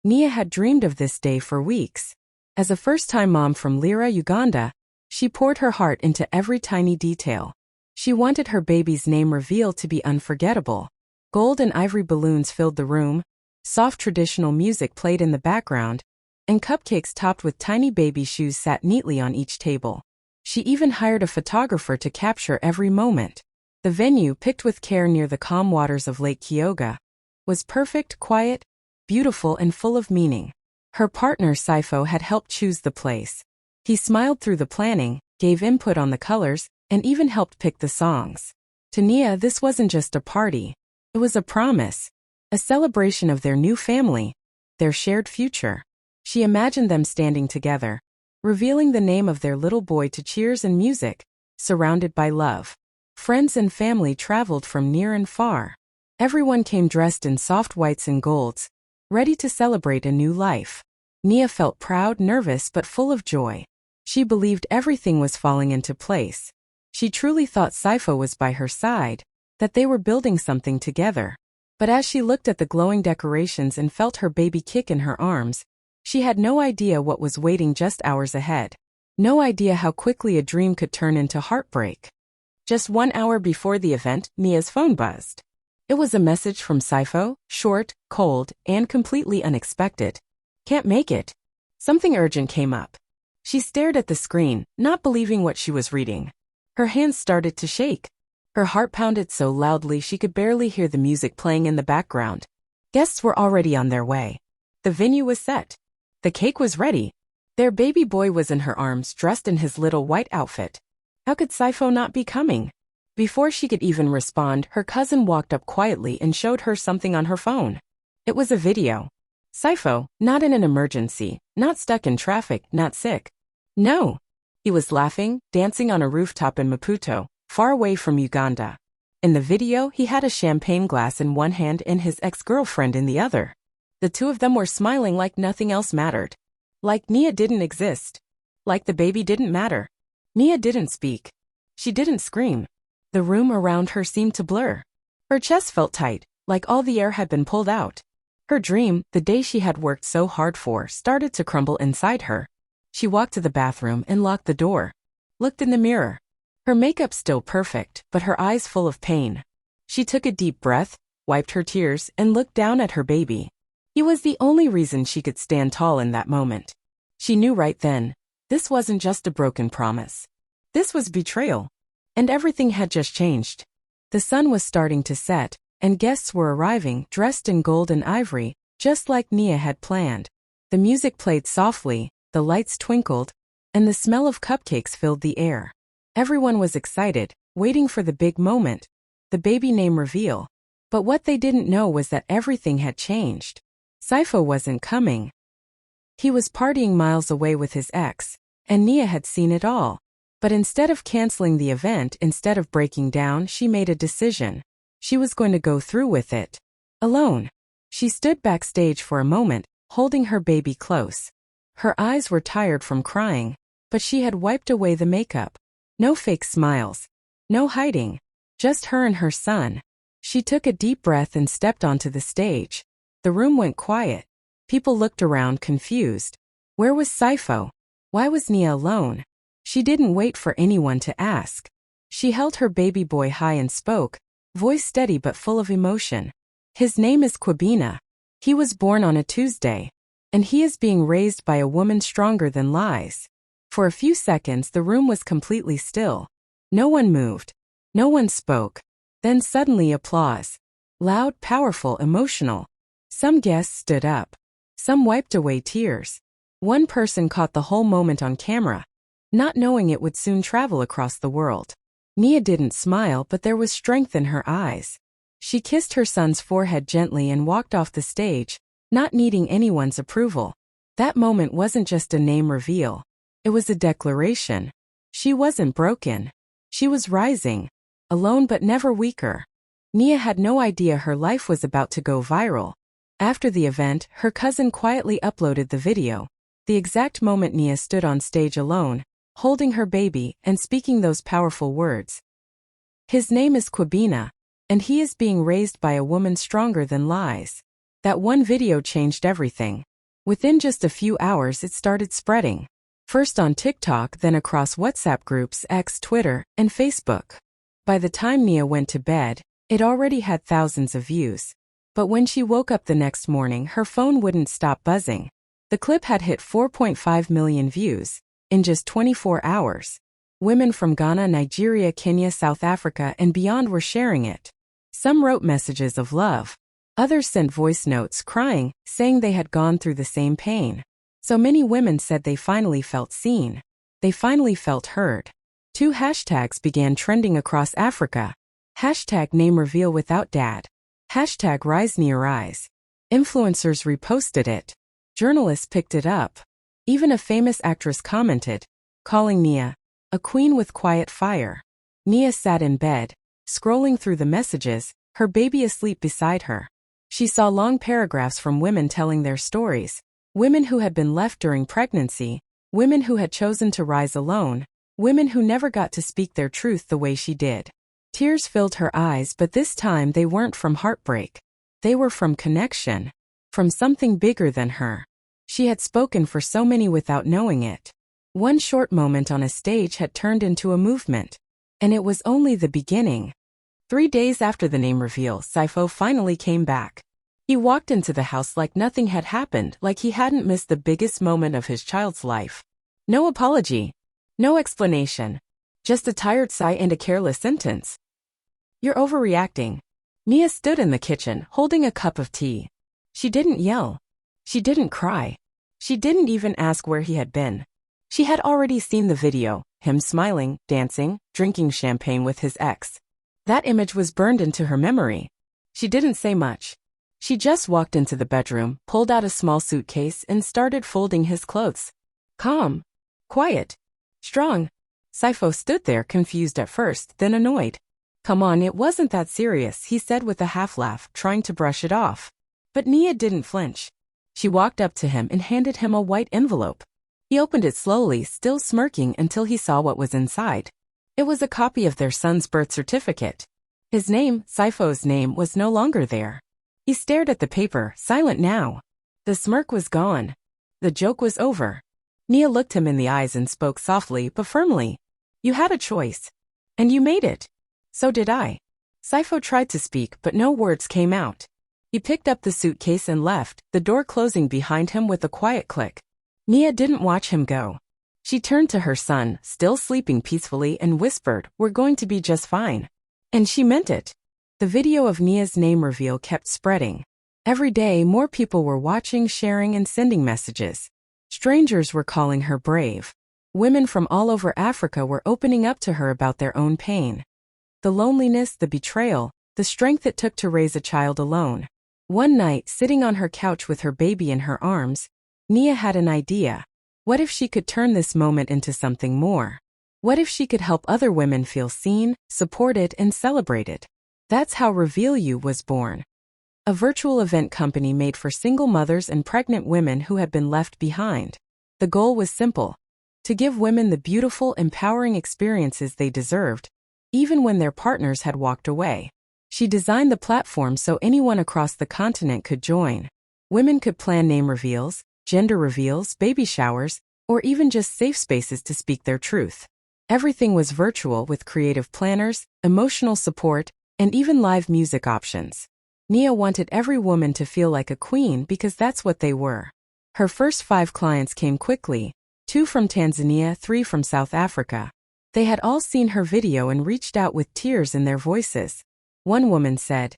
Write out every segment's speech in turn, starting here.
Nia had dreamed of this day for weeks. As a first-time mom from Lira, Uganda, she poured her heart into every tiny detail. She wanted her baby's name reveal to be unforgettable. Gold and ivory balloons filled the room, soft traditional music played in the background, and cupcakes topped with tiny baby shoes sat neatly on each table. She even hired a photographer to capture every moment. The venue, picked with care near the calm waters of Lake Kyoga, was perfect, quiet, beautiful, and full of meaning. Her partner Sipho had helped choose the place. He smiled through the planning, gave input on the colors, and even helped pick the songs. To Nia, this wasn't just a party. It was a promise, a celebration of their new family, their shared future. She imagined them standing together, revealing the name of their little boy to cheers and music, surrounded by love. Friends and family traveled from near and far. Everyone came dressed in soft whites and golds, ready to celebrate a new life. Nia felt proud, nervous, but full of joy. She believed everything was falling into place. She truly thought Sipho was by her side, that they were building something together. But as she looked at the glowing decorations and felt her baby kick in her arms, she had no idea what was waiting just hours ahead. No idea how quickly a dream could turn into heartbreak. Just 1 hour before the event, Nia's phone buzzed. It was a message from Sipho, short, cold, and completely unexpected. "Can't make it." Something urgent came up. She stared at the screen, not believing what she was reading. Her hands started to shake. Her heart pounded so loudly she could barely hear the music playing in the background. Guests were already on their way. The venue was set. The cake was ready. Their baby boy was in her arms, dressed in his little white outfit. How could Sipho not be coming? Before she could even respond, her cousin walked up quietly and showed her something on her phone. It was a video. Sipho, not in an emergency, not stuck in traffic, not sick. No. He was laughing, dancing on a rooftop in Maputo, far away from Uganda. In the video, he had a champagne glass in one hand and his ex-girlfriend in the other. The two of them were smiling like nothing else mattered. Like Nia didn't exist. Like the baby didn't matter. Nia didn't speak. She didn't scream. The room around her seemed to blur. Her chest felt tight, like all the air had been pulled out. Her dream, the day she had worked so hard for, started to crumble inside her. She walked to the bathroom and locked the door. Looked in the mirror. Her makeup still perfect, but her eyes full of pain. She took a deep breath, wiped her tears, and looked down at her baby. He was the only reason she could stand tall in that moment. She knew right then, this wasn't just a broken promise. This was betrayal. And everything had just changed. The sun was starting to set, and guests were arriving, dressed in gold and ivory, just like Nia had planned. The music played softly, the lights twinkled, and the smell of cupcakes filled the air. Everyone was excited, waiting for the big moment, the baby name reveal. But what they didn't know was that everything had changed. Sipho wasn't coming. He was partying miles away with his ex, and Nia had seen it all. But instead of canceling the event, instead of breaking down, she made a decision. She was going to go through with it. Alone. She stood backstage for a moment, holding her baby close. Her eyes were tired from crying, but she had wiped away the makeup. No fake smiles. No hiding. Just her and her son. She took a deep breath and stepped onto the stage. The room went quiet. People looked around, confused. Where was Sipho? Why was Nia alone? She didn't wait for anyone to ask. She held her baby boy high and spoke, voice steady but full of emotion. His name is Kwabena. He was born on a Tuesday, and he is being raised by a woman stronger than lies. For a few seconds the room was completely still. No one moved. No one spoke. Then suddenly applause. Loud, powerful, emotional. Some guests stood up. Some wiped away tears. One person caught the whole moment on camera, not knowing it would soon travel across the world. Nia didn't smile, but there was strength in her eyes. She kissed her son's forehead gently and walked off the stage, not needing anyone's approval. That moment wasn't just a name reveal. It was a declaration. She wasn't broken. She was rising. Alone but never weaker. Nia had no idea her life was about to go viral. After the event, her cousin quietly uploaded the video. The exact moment Nia stood on stage alone, holding her baby and speaking those powerful words. His name is Kwabena, and he is being raised by a woman stronger than lies. That one video changed everything. Within just a few hours it started spreading. First on TikTok, then across WhatsApp groups, X, Twitter, and Facebook. By the time Nia went to bed, it already had thousands of views. But when she woke up the next morning, her phone wouldn't stop buzzing. The clip had hit 4.5 million views in just 24 hours. Women from Ghana, Nigeria, Kenya, South Africa, and beyond were sharing it. Some wrote messages of love. Others sent voice notes crying, saying they had gone through the same pain. So many women said they finally felt seen. They finally felt heard. 2 hashtags began trending across Africa. Hashtag name reveal without dad. Hashtag rise Nia rise. Influencers reposted it. Journalists picked it up. Even a famous actress commented, calling Nia a queen with quiet fire. Nia sat in bed, scrolling through the messages, her baby asleep beside her. She saw long paragraphs from women telling their stories. Women who had been left during pregnancy, women who had chosen to rise alone, women who never got to speak their truth the way she did. Tears filled her eyes, but this time they weren't from heartbreak. They were from connection. From something bigger than her. She had spoken for so many without knowing it. One short moment on a stage had turned into a movement. And it was only the beginning. 3 days after the name reveal, Sipho finally came back. He walked into the house like nothing had happened, like he hadn't missed the biggest moment of his child's life. No apology. No explanation. Just a tired sigh and a careless sentence. "You're overreacting." Nia stood in the kitchen, holding a cup of tea. She didn't yell. She didn't cry. She didn't even ask where he had been. She had already seen the video, him smiling, dancing, drinking champagne with his ex. That image was burned into her memory. She didn't say much. She just walked into the bedroom, pulled out a small suitcase, and started folding his clothes. Calm. Quiet. Strong. Sipho stood there, confused at first, then annoyed. "Come on, it wasn't that serious," he said with a half-laugh, trying to brush it off. But Nia didn't flinch. She walked up to him and handed him a white envelope. He opened it slowly, still smirking until he saw what was inside. It was a copy of their son's birth certificate. His name, Sipho's name, was no longer there. He stared at the paper, silent now. The smirk was gone. The joke was over. Nia looked him in the eyes and spoke softly but firmly. "You had a choice. And you made it. So did I." Sipho tried to speak, but no words came out. He picked up the suitcase and left, the door closing behind him with a quiet click. Nia didn't watch him go. She turned to her son, still sleeping peacefully, and whispered, "We're going to be just fine." And she meant it. The video of Nia's name reveal kept spreading. Every day, more people were watching, sharing, and sending messages. Strangers were calling her brave. Women from all over Africa were opening up to her about their own pain. The loneliness, the betrayal, the strength it took to raise a child alone. One night, sitting on her couch with her baby in her arms, Nia had an idea. What if she could turn this moment into something more? What if she could help other women feel seen, supported, and celebrated? That's how Reveal You was born. A virtual event company made for single mothers and pregnant women who had been left behind. The goal was simple: to give women the beautiful, empowering experiences they deserved, even when their partners had walked away. She designed the platform so anyone across the continent could join. Women could plan name reveals, gender reveals, baby showers, or even just safe spaces to speak their truth. Everything was virtual with creative planners, emotional support, and even live music options. Nia wanted every woman to feel like a queen because that's what they were. Her first 5 clients came quickly, 2 from Tanzania, 3 from South Africa. They had all seen her video and reached out with tears in their voices. One woman said,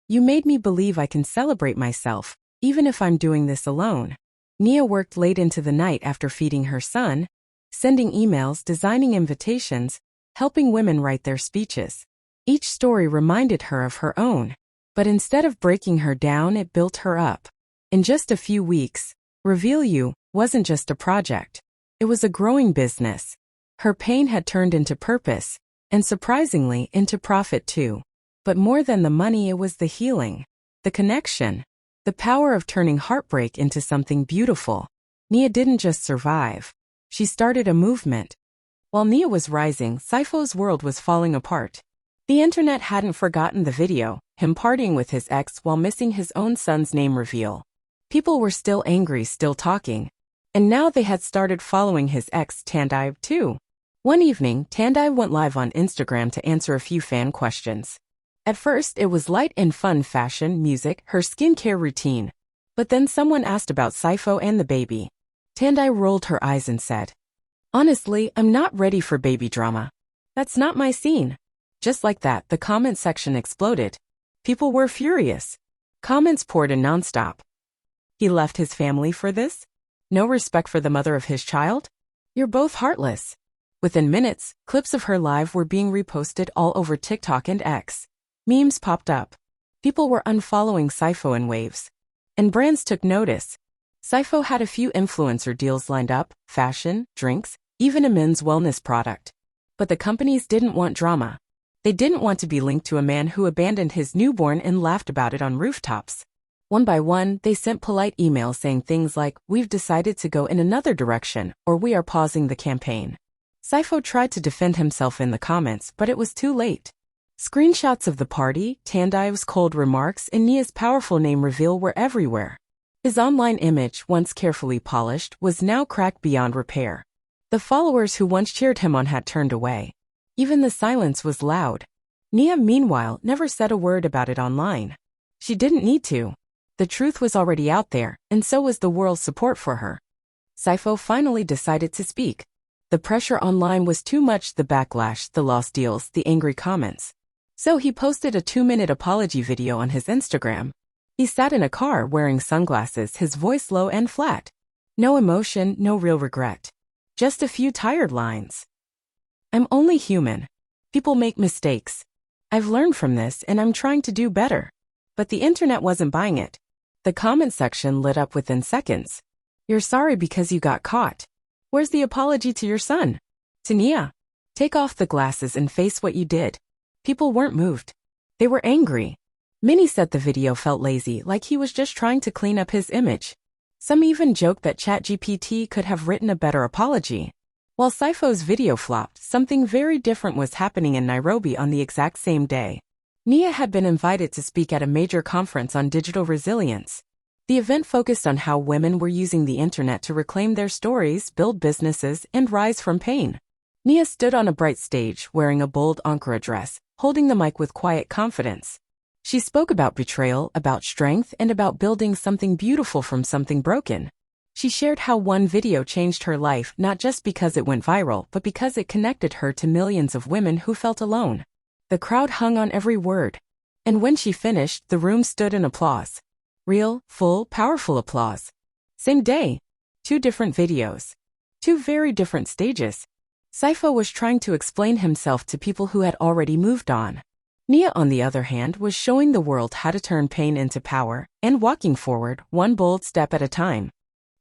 "You made me believe I can celebrate myself, even if I'm doing this alone." Nia worked late into the night after feeding her son, sending emails, designing invitations, helping women write their speeches. Each story reminded her of her own. But instead of breaking her down, it built her up. In just a few weeks, Reveal You wasn't just a project. It was a growing business. Her pain had turned into purpose, and surprisingly, into profit too. But more than the money, it was the healing, the connection, the power of turning heartbreak into something beautiful. Nia didn't just survive. She started a movement. While Nia was rising, Sipho's world was falling apart. The internet hadn't forgotten the video, him partying with his ex while missing his own son's name reveal. People were still angry, still talking. And now they had started following his ex, Tandai, too. One evening, Tandai went live on Instagram to answer a few fan questions. At first, it was light and fun fashion, music, her skincare routine. But then someone asked about Sipho and the baby. Tandai rolled her eyes and said, "Honestly, I'm not ready for baby drama. That's not my scene." Just like that, the comment section exploded. People were furious. Comments poured in nonstop. He left his family for this? No respect for the mother of his child? You're both heartless. Within minutes, clips of her live were being reposted all over TikTok and X. Memes popped up. People were unfollowing Sipho in waves. And brands took notice. Sipho had a few influencer deals lined up, fashion, drinks, even a men's wellness product. But the companies didn't want drama. They didn't want to be linked to a man who abandoned his newborn and laughed about it on rooftops. One by one, they sent polite emails saying things like, "We've decided to go in another direction," or "We are pausing the campaign." Sipho tried to defend himself in the comments, but it was too late. Screenshots of the party, Tandai's cold remarks, and Nia's powerful name reveal were everywhere. His online image, once carefully polished, was now cracked beyond repair. The followers who once cheered him on had turned away. Even the silence was loud. Nia, meanwhile, never said a word about it online. She didn't need to. The truth was already out there, and so was the world's support for her. Sipho finally decided to speak. The pressure online was too much, the backlash, the lost deals, the angry comments. So he posted a 2-minute apology video on his Instagram. He sat in a car wearing sunglasses, his voice low and flat. No emotion, no real regret. Just a few tired lines. "I'm only human. People make mistakes. I've learned from this and I'm trying to do better." But the internet wasn't buying it. The comment section lit up within seconds. "You're sorry because you got caught. Where's the apology to your son? To Nia? Take off the glasses and face what you did." People weren't moved. They were angry. Many said the video felt lazy, like he was just trying to clean up his image. Some even joked that ChatGPT could have written a better apology. While Sipho's video flopped, something very different was happening in Nairobi on the exact same day. Nia had been invited to speak at a major conference on digital resilience. The event focused on how women were using the internet to reclaim their stories, build businesses, and rise from pain. Nia stood on a bright stage, wearing a bold Ankara dress, holding the mic with quiet confidence. She spoke about betrayal, about strength, and about building something beautiful from something broken. She shared how one video changed her life not just because it went viral, but because it connected her to millions of women who felt alone. The crowd hung on every word. And when she finished, the room stood in applause. Real, full, powerful applause. Same day. 2 different videos. 2 very different stages. Sipho was trying to explain himself to people who had already moved on. Nia, on the other hand, was showing the world how to turn pain into power and walking forward, one bold step at a time.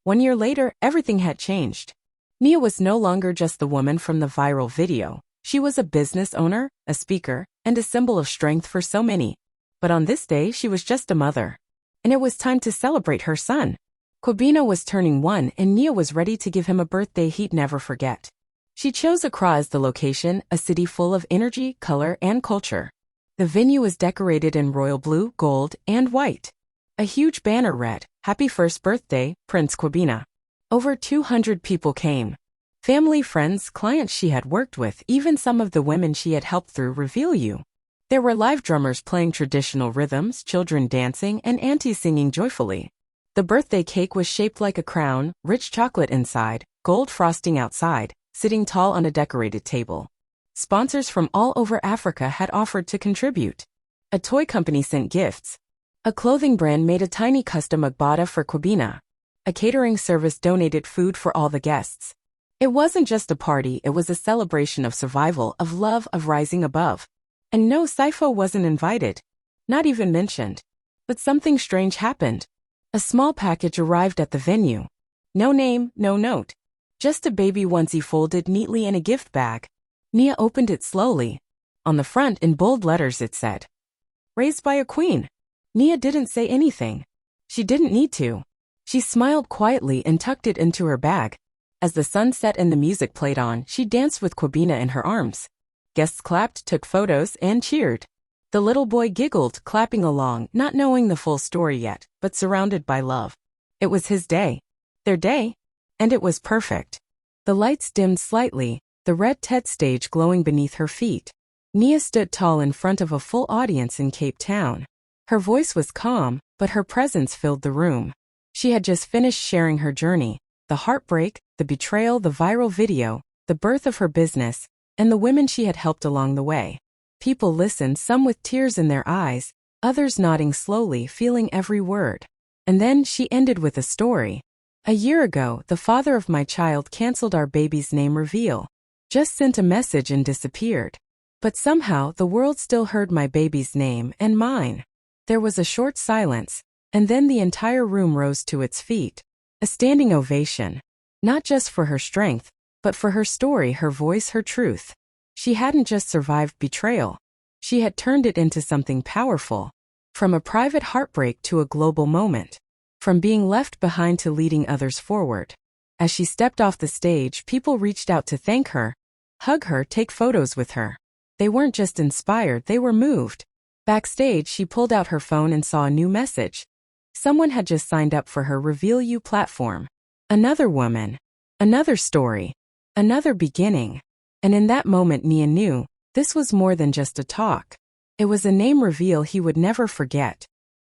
1 year later, everything had changed. Nia was no longer just the woman from the viral video. She was a business owner, a speaker, and a symbol of strength for so many. But on this day, she was just a mother. And it was time to celebrate her son. Kwabena was turning 1 and Nia was ready to give him a birthday he'd never forget. She chose Accra as the location, a city full of energy, color, and culture. The venue was decorated in royal blue, gold, and white. A huge banner read, "Happy First Birthday, Prince Kwabena." Over 200 people came. Family, friends, clients she had worked with, even some of the women she had helped through Reveal You. There were live drummers playing traditional rhythms, children dancing, and aunties singing joyfully. The birthday cake was shaped like a crown, rich chocolate inside, gold frosting outside, sitting tall on a decorated table. Sponsors from all over Africa had offered to contribute. A toy company sent gifts. A clothing brand made a tiny custom agbada for Kwabena. A catering service donated food for all the guests. It wasn't just a party, it was a celebration of survival, of love, of rising above. And no, Sipho wasn't invited. Not even mentioned. But something strange happened. A small package arrived at the venue. No name, no note. Just a baby onesie folded neatly in a gift bag. Nia opened it slowly. On the front, in bold letters, it said, "Raised by a queen." Nia didn't say anything. She didn't need to. She smiled quietly and tucked it into her bag. As the sun set and the music played on, she danced with Kwabena in her arms. Guests clapped, took photos, and cheered. The little boy giggled, clapping along, not knowing the full story yet, but surrounded by love. It was his day. Their day. And it was perfect. The lights dimmed slightly, the red TED stage glowing beneath her feet. Nia stood tall in front of a full audience in Cape Town. Her voice was calm, but her presence filled the room. She had just finished sharing her journey, the heartbreak, the betrayal, the viral video, the birth of her business, and the women she had helped along the way. People listened, some with tears in their eyes, others nodding slowly, feeling every word. And then she ended with a story. A year ago, the father of my child canceled our baby's name reveal. Just sent a message and disappeared. But somehow the world still heard my baby's name and mine. There was a short silence, and then the entire room rose to its feet. A standing ovation. Not just for her strength, but for her story, her voice, her truth. She hadn't just survived betrayal. She had turned it into something powerful. From a private heartbreak to a global moment. From being left behind to leading others forward. As she stepped off the stage, people reached out to thank her, hug her, take photos with her. They weren't just inspired, they were moved. Backstage, she pulled out her phone and saw a new message. Someone had just signed up for her Reveal You platform. Another woman. Another story. Another beginning. And in that moment Nia knew, this was more than just a talk. It was a name reveal he would never forget.